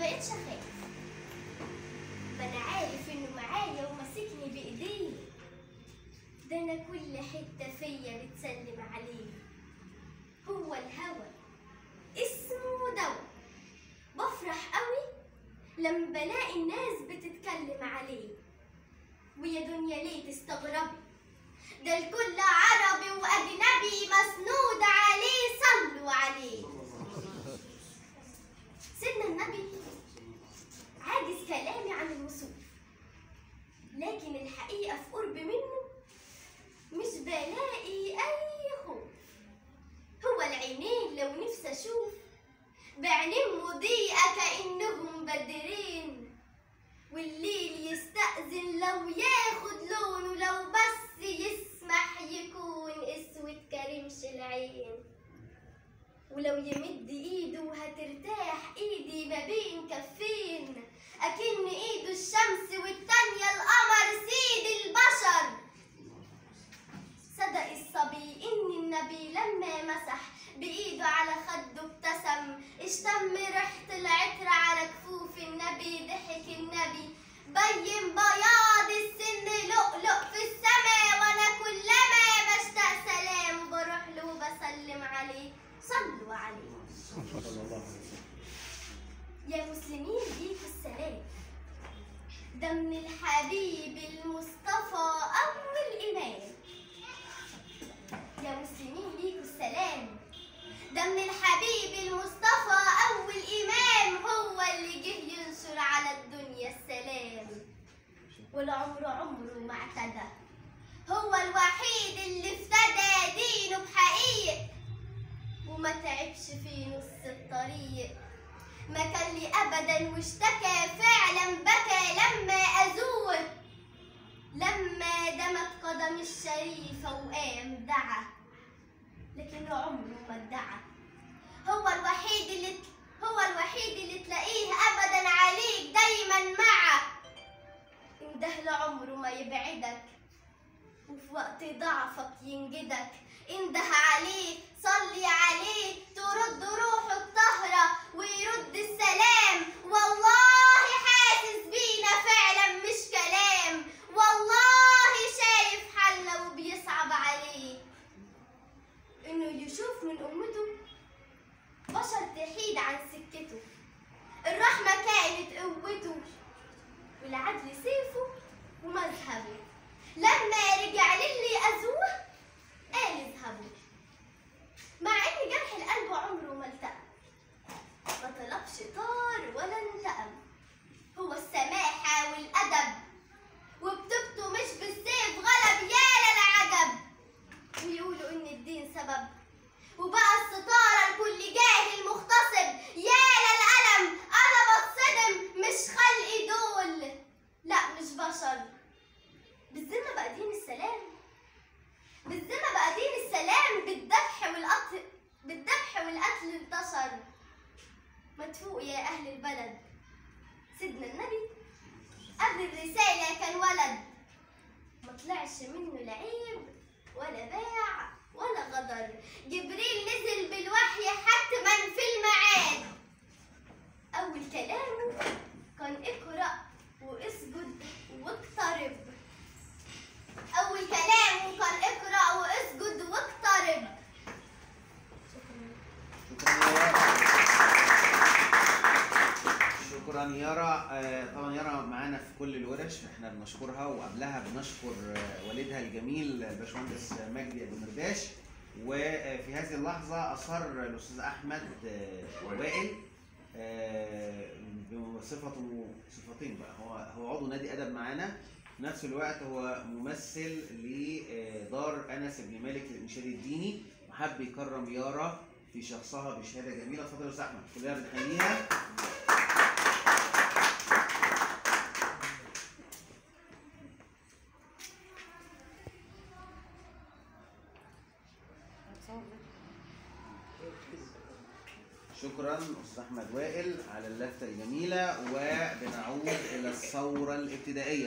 بقتش اخاف، ما انا عارف انه معايا وماسكني بايديه، ده انا كل حته فيا بتسلم عليه. هو الهوى اسمه دوا، بفرح قوي لما بلاقي الناس بتتكلم عليه. ويا دنيا ليه تستغربي، ده الكل عربي واجنبي مسنود عليه، صلوا عليه. سيدنا النبي عاجز كلامي عن الوصول، لكن الحقيقة في قرب منه مش بلاقي أي خوف. هو العينين لو نفسي أشوف بعينين مضيئة كأنهم بدرين، والليل يستأذن لو ياخد لونه، لو بس يسمح يكون اسود كرمش العين. ولو يمد ايده هترتاح ايدي ما بين كفين، اكن ايده الشمس والتانية القمر سيد البشر. صدق الصبي ان النبي لما مسح بايده على خده ابتسم، اشتم ريحة العطر على كفوف النبي، ضحك النبي بين بياض السن لؤلؤ في السما، وانا كلما بشتاق سلام بروح له وبسلم عليه، صلوا عليه. يا مسلمين ليكوا السلام، ده من الحبيب المصطفى أول إمام. يا مسلمين ليكوا السلام، ده من الحبيب المصطفى أول إمام، هو اللي جه ينشر على الدنيا السلام. والعمر عمره ما اعتدى، هو الوحيد اللي افتدى دينه بحقيقة، وما تعبش في نص الطريق، ما كان لي ابدا واشتكى فعلا بكى لما ازور، لما دمت قدم الشريفه وقام دعا، لكن عمره ما ادعى. هو الوحيد اللي تلاقيه ابدا عليك دايما معه، انده لعمره ما يبعدك، وفي وقت ضعفك ينجدك. انده عليه صلي عليه ترد روحه الطاهرة ويرد السلام. والله حاسس بينا فعلا مش كلام، والله شايف حالنا وبيصعب عليه انه يشوف من امته بشر تحيد عن سكته. الرحمة كانت قوته والعدل سيفه ومذهبه، لما رجع للي أذوه قال اذهبوا. مع ان جرح القلب عمره ما التأم، ما طلبش طار ولا انتقم، هو السماحة والأدب، وبتبته مش بالسيف غلب يا للعجب. ويقولوا ان الدين سبب، وبقى الستارة لكل جاهل مغتصب، يا للألم انا بتصدم، مش خلقي دول لا مش بشر. بالذمة بقى دين السلام، بالذمة بقى دين السلام، بالذبح والقتل انتشر. ما تفوق يا أهل البلد، سيدنا النبي قبل الرسالة كان ولد، ما طلعش منه لا عيب ولا باع ولا غدر. جبريل نزل بالوحي حتما في الميعاد، أول كلامه كان اقرأ واسجد واقترب. أول كلامه كان اقرأ واسجد واقترب. شكرا يارا. طبعا يارا معانا في كل الورش، احنا بنشكرها، وقبلها بنشكر والدها الجميل الباشمهندس مجدي ابو مرداش. وفي هذه اللحظه اصر الاستاذ احمد وائل بصفته صفتين بقى، هو عضو نادي ادب معانا، في نفس الوقت هو ممثل لدار انس بن مالك للانشاد الديني، وحب يكرم يارا في شخصها بشهاده جميله. اتفضل يا استاذ احمد، كلنا بنحييها. شكرا استاذ احمد وائل على اللفته الجميله، وبنعود الى الثوره الابتدائيه.